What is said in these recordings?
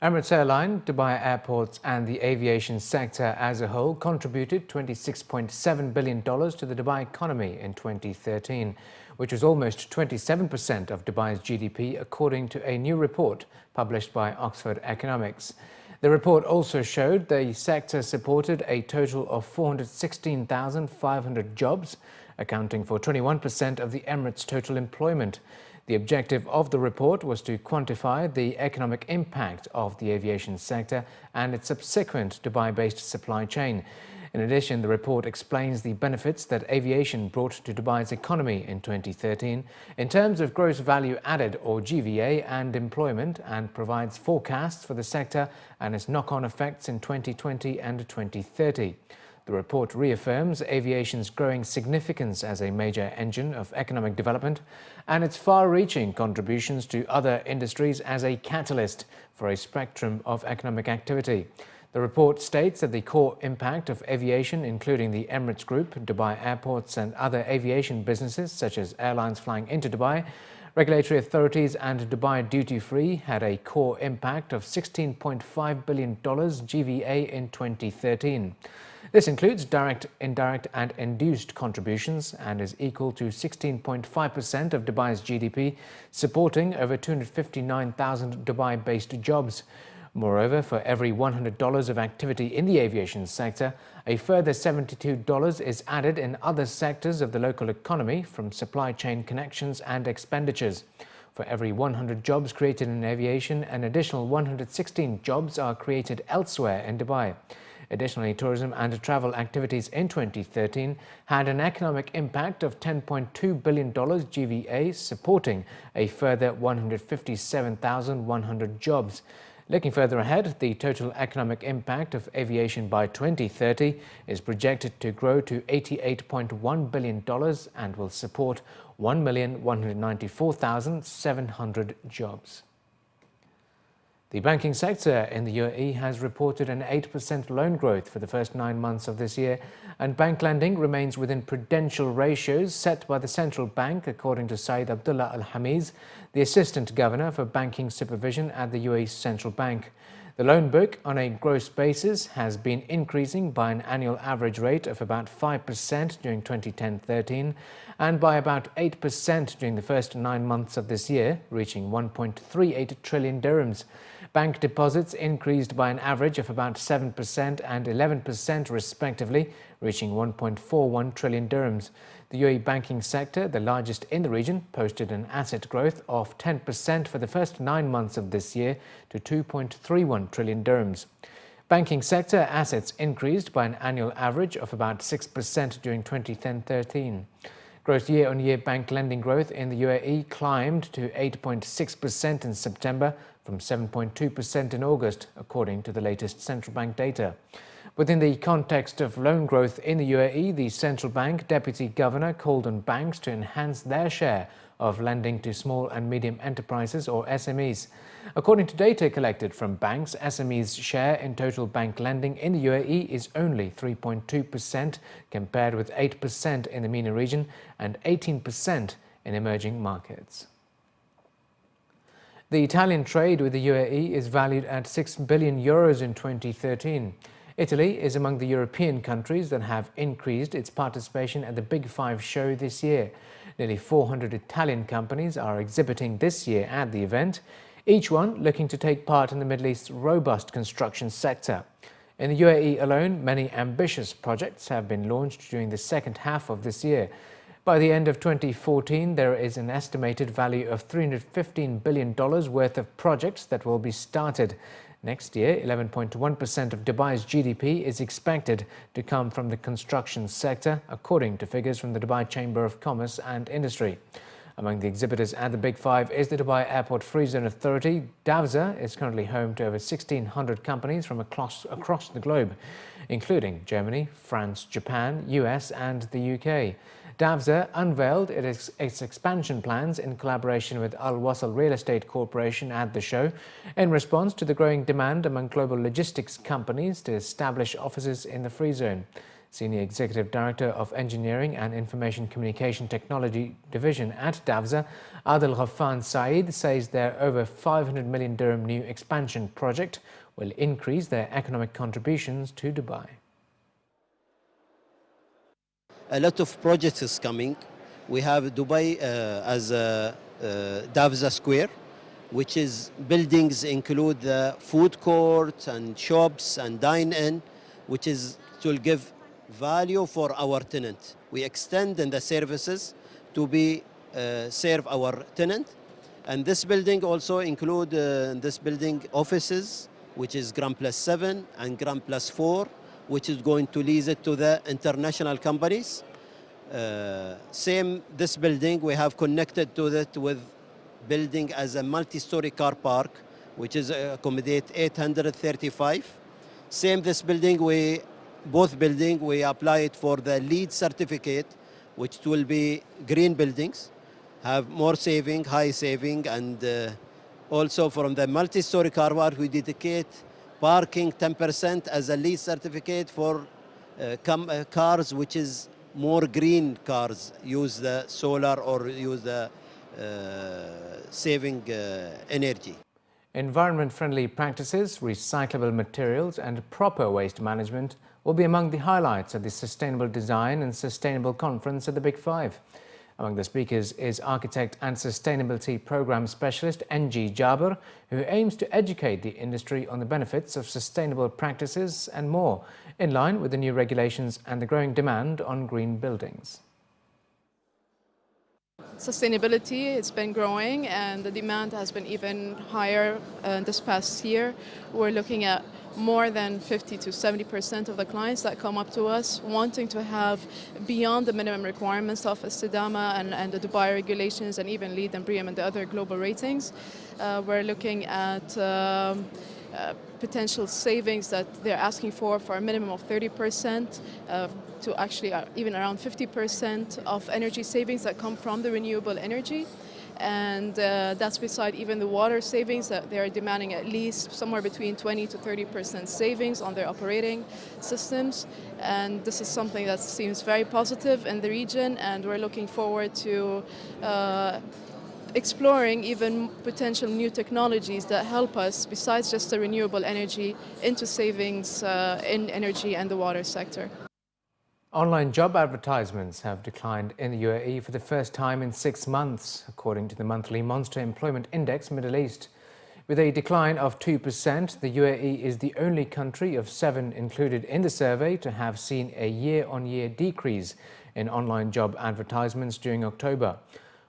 Emirates Airline, Dubai Airports and the aviation sector as a whole contributed $26.7 billion to the Dubai economy in 2013, which was almost 27% of Dubai's GDP, according to a new report published by Oxford Economics. The report also showed the sector supported a total of 416,500 jobs, accounting for 21% of the Emirates' total employment. The objective of the report was to quantify the economic impact of the aviation sector and its subsequent Dubai-based supply chain. In addition, the report explains the benefits that aviation brought to Dubai's economy in 2013 in terms of gross value added, or GVA, and employment, and provides forecasts for the sector and its knock-on effects in 2020 and 2030. The report reaffirms aviation's growing significance as a major engine of economic development and its far-reaching contributions to other industries as a catalyst for a spectrum of economic activity. The report states that the core impact of aviation, including the Emirates Group, Dubai Airports and other aviation businesses such as airlines flying into Dubai, regulatory authorities and Dubai duty-free, had a core impact of $16.5 billion GVA in 2013. This includes direct, indirect and induced contributions and is equal to 16.5% of Dubai's GDP, supporting over 259,000 Dubai-based jobs. Moreover, for every $100 of activity in the aviation sector, a further $72 is added in other sectors of the local economy from supply chain connections and expenditures. For every 100 jobs created in aviation, an additional 116 jobs are created elsewhere in Dubai. Additionally, tourism and travel activities in 2013 had an economic impact of $10.2 billion GVA, supporting a further 157,100 jobs. Looking further ahead, the total economic impact of aviation by 2030 is projected to grow to $88.1 billion and will support 1,194,700 jobs. The banking sector in the UAE has reported an 8% loan growth for the first 9 months of this year, and bank lending remains within prudential ratios set by the central bank, according to Saeed Abdullah Al-Hamiz, the Assistant Governor for Banking Supervision at the UAE Central Bank. The loan book, on a gross basis, has been increasing by an annual average rate of about 5% during 2010-13 and by about 8% during the first 9 months of this year, reaching 1.38 trillion dirhams. Bank deposits increased by an average of about 7% and 11% respectively, reaching 1.41 trillion dirhams. The UAE banking sector, the largest in the region, posted an asset growth of 10% for the first 9 months of this year to 2.31 trillion dirhams. Banking sector assets increased by an annual average of about 6% during 2010-13. Gross year-on-year bank lending growth in the UAE climbed to 8.6% in September from 7.2% in August, according to the latest central bank data. Within the context of loan growth in the UAE, the central bank deputy governor called on banks to enhance their share of lending to small and medium enterprises, or SMEs. According to data collected from banks, SMEs' share in total bank lending in the UAE is only 3.2%, compared with 8% in the MENA region and 18% in emerging markets. The Italian trade with the UAE is valued at €6 billion in 2013. Italy is among the European countries that have increased its participation at the Big Five show this year. Nearly 400 Italian companies are exhibiting this year at the event, each one looking to take part in the Middle East's robust construction sector. In the UAE alone, many ambitious projects have been launched during the second half of this year. By the end of 2014, there is an estimated value of $315 billion worth of projects that will be started. Next year, 11.1% of Dubai's GDP is expected to come from the construction sector, according to figures from the Dubai Chamber of Commerce and Industry. Among the exhibitors at the Big Five is the Dubai Airport Free Zone Authority. DAVZA is currently home to over 1,600 companies from across the globe, including Germany, France, Japan, US and the UK. DAVZA unveiled its expansion plans in collaboration with Al Wasl Real Estate Corporation at the show in response to the growing demand among global logistics companies to establish offices in the free zone. Senior Executive Director of Engineering and Information Communication Technology Division at Davza, Adil Ghaffan Saeed, says their over 500 million dirham new expansion project will increase their economic contributions to Dubai. A lot of projects is coming. We have Dubai as a Davza Square, which is buildings include the food court and shops and dine-in, which is to give value for our tenant. We extend in the services to be serve our tenant. And this building also include this building offices, which is Grand Plus 7 and Grand Plus 4, which is going to lease it to the international companies. Same this building, we have connected to that with building as a multi-story car park, which is accommodate 835. Same this building, both building, we applied for the LEED certificate, which will be green buildings, have more saving, high saving, and also from the multi-story car park, we dedicate parking 10% as a LEED certificate for cars which is more green cars, use the solar or use the saving energy. Environment-friendly practices, recyclable materials and proper waste management will be among the highlights of the Sustainable Design and Sustainable Conference at the Big Five. Among the speakers is Architect and Sustainability Programme Specialist NG Jaber, who aims to educate the industry on the benefits of sustainable practices and more, in line with the new regulations and the growing demand on green buildings. Sustainability, it's been growing and the demand has been even higher this past year. We're looking at more than 50 to 70% of the clients that come up to us wanting to have beyond the minimum requirements of Istidama and the Dubai regulations and even LEED and BREEAM and the other global ratings. We're looking at potential savings that they're asking for a minimum of 30% to actually even around 50% of energy savings that come from the renewable energy. And that's beside even the water savings that they're demanding at least somewhere between 20 to 30% savings on their operating systems. And this is something that seems very positive in the region, and we're looking forward to exploring even potential new technologies that help us, besides just the renewable energy, into savings in energy and the water sector. Online job advertisements have declined in the UAE for the first time in 6 months, according to the monthly Monster Employment Index Middle East. With a decline of 2%, the UAE is the only country of 7 included in the survey to have seen a year-on-year decrease in online job advertisements during October.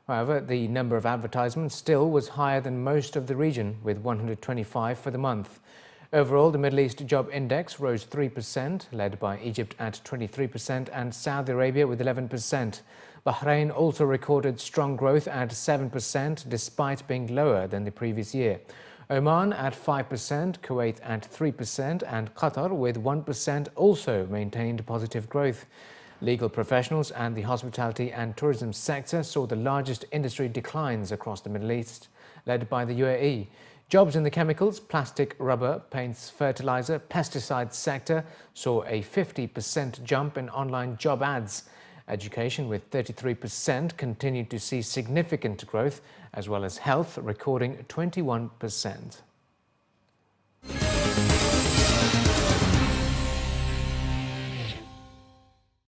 However, the number of advertisements still was higher than most of the region, with 125 for the month. Overall, the Middle East Job Index rose 3%, led by Egypt at 23% and Saudi Arabia with 11%. Bahrain also recorded strong growth at 7%, despite being lower than the previous year. Oman at 5%, Kuwait at 3%, and Qatar with 1% also maintained positive growth. Legal professionals and the hospitality and tourism sector saw the largest industry declines across the Middle East, led by the UAE. Jobs in the chemicals, plastic, rubber, paints, fertilizer, pesticide sector saw a 50% jump in online job ads. Education, with 33%, continued to see significant growth, as well as health, recording 21%.